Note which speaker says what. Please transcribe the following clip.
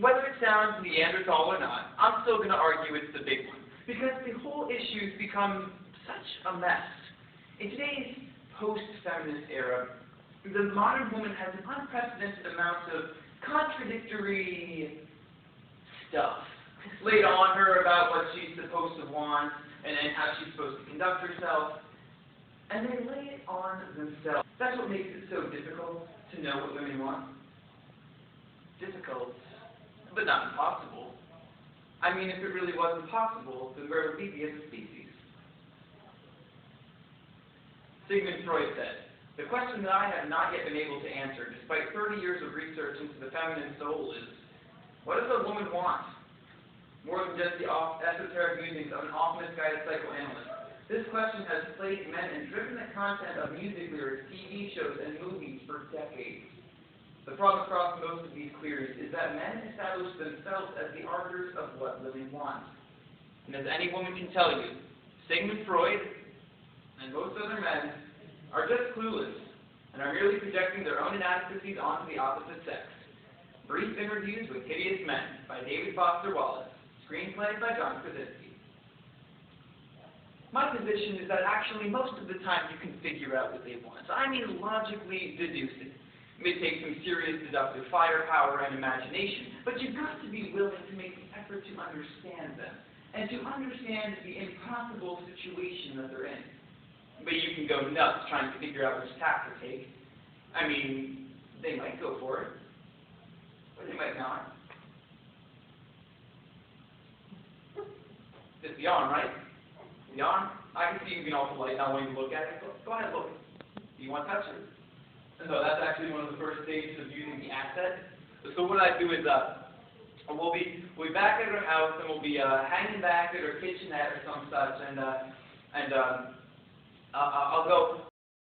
Speaker 1: Whether it sounds Neanderthal or not, I'm still going to argue it's the big one, because the whole issue's become such a mess. In today's post-feminist era, the modern woman has an unprecedented amount of contradictory stuff laid on her about what she's supposed to want and how she's supposed to conduct herself, and they lay it on themselves. That's what makes it so difficult to know what women want. Difficult, but not impossible. I mean, if it really wasn't possible, then where would we be as a species? Sigmund Freud said, "The question that I have not yet been able to answer, despite 30 years of research into the feminine soul, is, what does a woman want? More than just the esoteric musings of an often misguided psychoanalyst. This question has plagued men and driven the content of music lyrics, TV shows, and movies for decades. The problem across most of these queries is that men establish themselves as the arbiters of what women want. And as any woman can tell you, Sigmund Freud and most other men are just clueless and are merely projecting their own inadequacies onto the opposite sex." Brief Interviews with Hideous Men by David Foster Wallace. Screenplay by John Krasinski. My position is that actually most of the time you can figure out what they want. I mean logically deduce it. It may take some serious deductive firepower and imagination, but you've got to be willing to make the effort to understand them, and to understand the impossible situation that they're in. But you can go nuts trying to figure out which tack to take. I mean, they might go for it, but they might not. Just yawn, right? Yawn? I can see you being all polite, not wanting to look at it. Go ahead, look. Do you want to touch it? No, that's actually one of the first stages of using the asset. So what I do is, we'll be back at our house, and we'll be hanging back at our kitchenette or some such, and I'll go